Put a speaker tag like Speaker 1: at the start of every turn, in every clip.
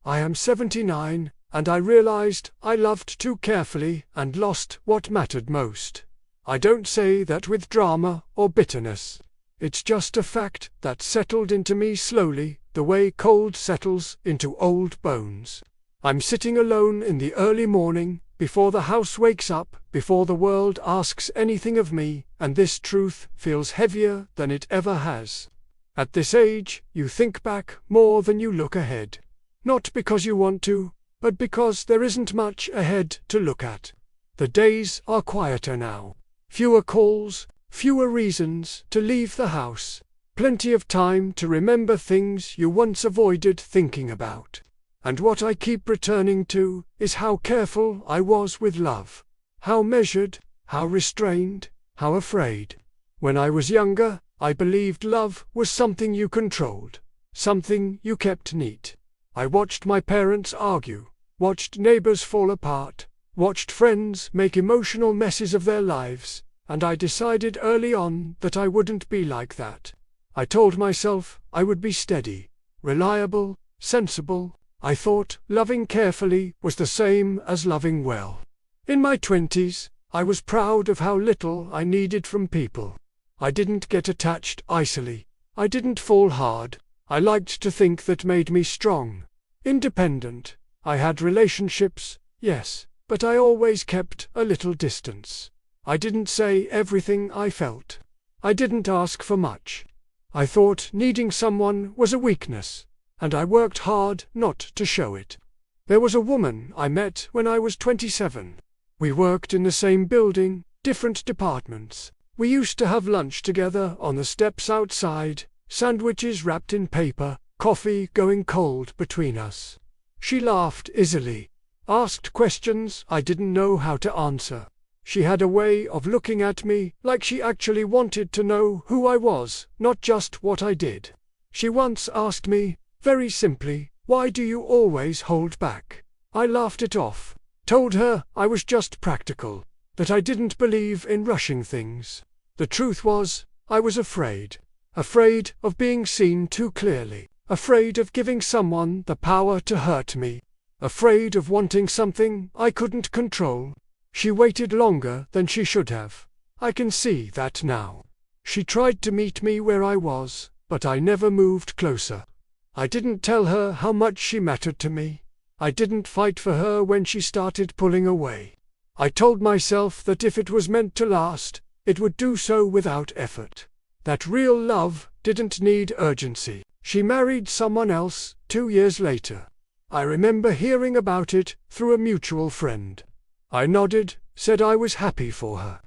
Speaker 1: I am 79, and I realized I loved too carefully and lost what mattered most. I don't say that with drama or bitterness. It's just a fact that settled into me slowly, the way cold settles into old bones. I'm sitting alone in the early morning, before the house wakes up, before the world asks anything of me, and this truth feels heavier than it ever has. At this age, you think back more than you look ahead. Not because you want to, but because there isn't much ahead to look at. The days are quieter now. Fewer calls, fewer reasons to leave the house. Plenty of time to remember things you once avoided thinking about. And what I keep returning to is how careful I was with love. How measured, how restrained, how afraid. When I was younger, I believed love was something you controlled, something you kept neat. I watched my parents argue, watched neighbors fall apart, watched friends make emotional messes of their lives, and I decided early on that I wouldn't be like that. I told myself I would be steady, reliable, sensible. I thought loving carefully was the same as loving well. In my 20s, I was proud of how little I needed from people. I didn't get attached icily. I didn't fall hard. I liked to think that made me strong. Independent. I had relationships, yes, but I always kept a little distance. I didn't say everything I felt. I didn't ask for much. I thought needing someone was a weakness, and I worked hard not to show it. There was a woman I met when I was 27. We worked in the same building, different departments. We used to have lunch together on the steps outside, sandwiches wrapped in paper, coffee going cold between us. She laughed easily, asked questions I didn't know how to answer. She had a way of looking at me like she actually wanted to know who I was, not just what I did. She once asked me, very simply, "Why do you always hold back?" I laughed it off, told her I was just practical, that I didn't believe in rushing things. The truth was, I was afraid. Afraid of being seen too clearly. Afraid of giving someone the power to hurt me. Afraid of wanting something I couldn't control. She waited longer than she should have. I can see that now. She tried to meet me where I was, but I never moved closer. I didn't tell her how much she mattered to me. I didn't fight for her when she started pulling away. I told myself that if it was meant to last, it would do so without effort. That real love didn't need urgency. She married someone else 2 years later. I remember hearing about it through a mutual friend. I nodded, said I was happy for her.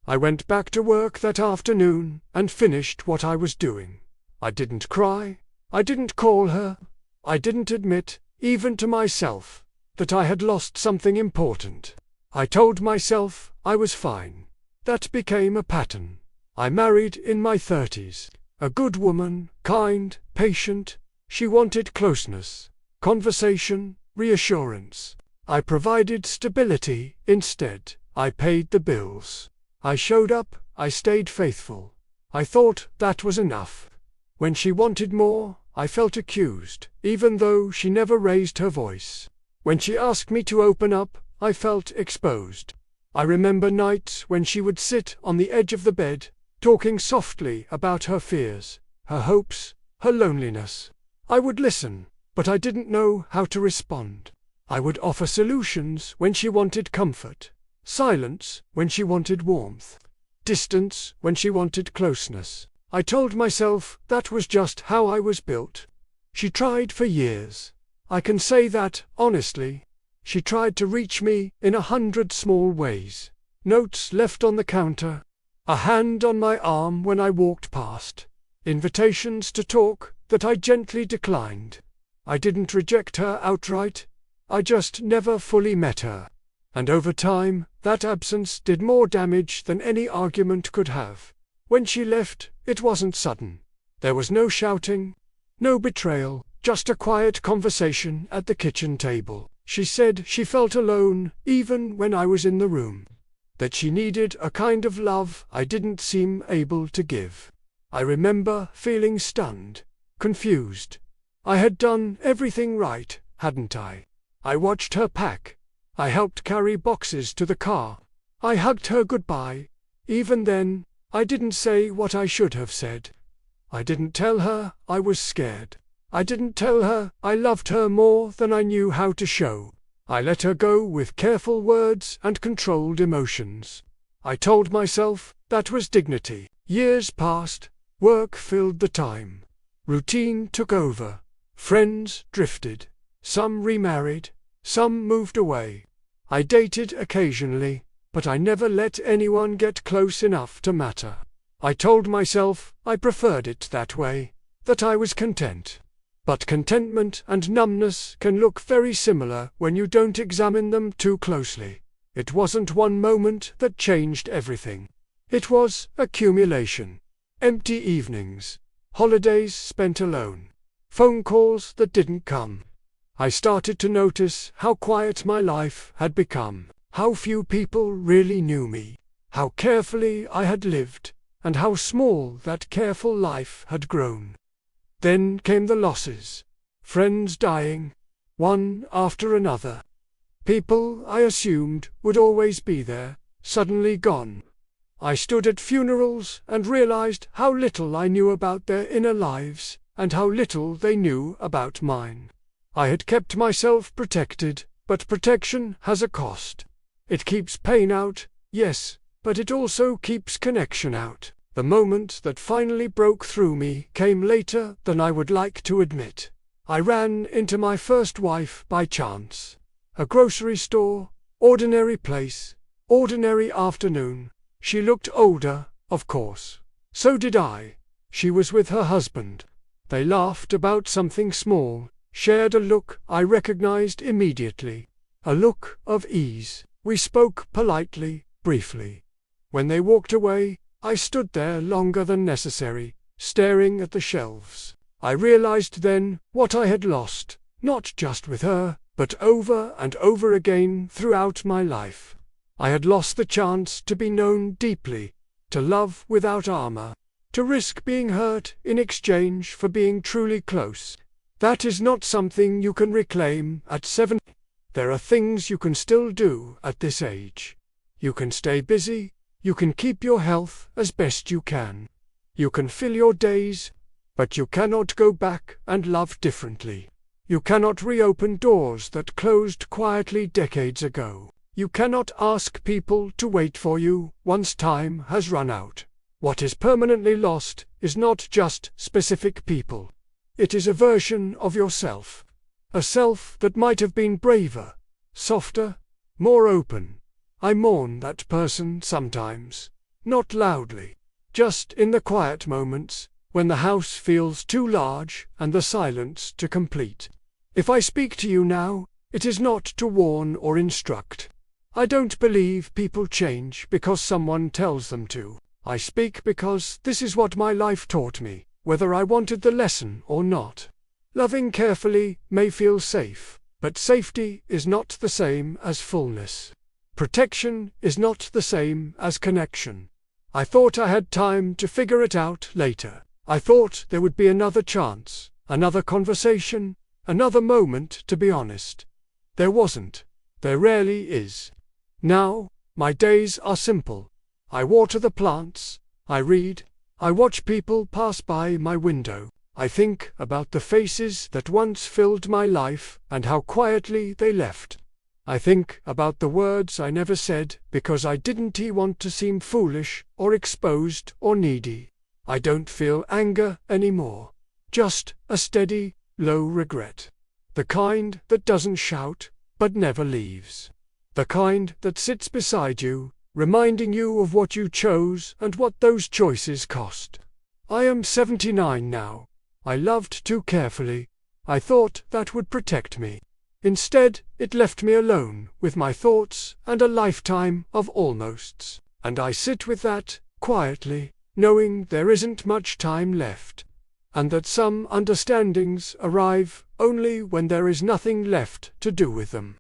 Speaker 1: I went back to work that afternoon and finished what I was doing. I didn't cry. I didn't call her. I didn't admit, even to myself, that I had lost something important. I told myself I was fine. That became a pattern. I married in my 30s. A good woman, kind, patient. She wanted closeness, conversation, reassurance. I provided stability instead. I paid the bills. I showed up, I stayed faithful. I thought that was enough. When she wanted more, I felt accused, even though she never raised her voice. When she asked me to open up, I felt exposed. I remember nights when she would sit on the edge of the bed, talking softly about her fears, her hopes, her loneliness. I would listen, but I didn't know how to respond. I would offer solutions when she wanted comfort, silence when she wanted warmth, distance when she wanted closeness. I told myself that was just how I was built. She tried for years. I can say that, honestly. She tried to reach me in 100 small ways. Notes left on the counter, a hand on my arm when I walked past, invitations to talk that I gently declined. I didn't reject her outright. I just never fully met her. And over time, that absence did more damage than any argument could have. When she left, it wasn't sudden. There was no shouting, no betrayal, just a quiet conversation at the kitchen table. She said she felt alone even when I was in the room. That she needed a kind of love I didn't seem able to give. I remember feeling stunned, confused. I had done everything right, hadn't I? I watched her pack. I helped carry boxes to the car. I hugged her goodbye. Even then, I didn't say what I should have said. I didn't tell her I was scared. I didn't tell her I loved her more than I knew how to show. I let her go with careful words and controlled emotions. I told myself that was dignity. Years passed. Work filled the time. Routine took over. Friends drifted. Some remarried. Some moved away. I dated occasionally, but I never let anyone get close enough to matter. I told myself I preferred it that way, that I was content. But contentment and numbness can look very similar when you don't examine them too closely. It wasn't one moment that changed everything. It was accumulation. Empty evenings. Holidays spent alone. Phone calls that didn't come. I started to notice how quiet my life had become, how few people really knew me, how carefully I had lived, and how small that careful life had grown. Then came the losses. Friends dying, one after another. People I assumed would always be there, suddenly gone. I stood at funerals and realized how little I knew about their inner lives, and how little they knew about mine. I had kept myself protected, but protection has a cost. It keeps pain out, yes, but it also keeps connection out. The moment that finally broke through me came later than I would like to admit. I ran into my first wife by chance. A grocery store, ordinary place, ordinary afternoon. She looked older, of course. So did I. She was with her husband. They laughed about something small, shared a look I recognized immediately. A look of ease. We spoke politely, briefly. When they walked away, I stood there longer than necessary, staring at the shelves. I realized then what I had lost, not just with her, but over and over again throughout my life. I had lost the chance to be known deeply, to love without armor, to risk being hurt in exchange for being truly close. That is not something you can reclaim at 7. There are things you can still do at this age. You can stay busy, you can keep your health as best you can. You can fill your days, but you cannot go back and love differently. You cannot reopen doors that closed quietly decades ago. You cannot ask people to wait for you once time has run out. What is permanently lost is not just specific people. It is a version of yourself. A self that might have been braver, softer, more open. I mourn that person sometimes. Not loudly. Just in the quiet moments, when the house feels too large and the silence too complete. If I speak to you now, it is not to warn or instruct. I don't believe people change because someone tells them to. I speak because this is what my life taught me, whether I wanted the lesson or not. Loving carefully may feel safe, but safety is not the same as fullness. Protection is not the same as connection. I thought I had time to figure it out later. I thought there would be another chance, another conversation, another moment to be honest. There wasn't. There rarely is. Now, my days are simple. I water the plants, I read, I watch people pass by my window. I think about the faces that once filled my life and how quietly they left. I think about the words I never said because I didn't want to seem foolish or exposed or needy. I don't feel anger anymore. Just a steady, low regret. The kind that doesn't shout, but never leaves. The kind that sits beside you, reminding you of what you chose and what those choices cost. I am 79 now. I loved too carefully. I thought that would protect me. Instead, it left me alone with my thoughts and a lifetime of almosts. And I sit with that, quietly, knowing there isn't much time left. And that some understandings arrive only when there is nothing left to do with them.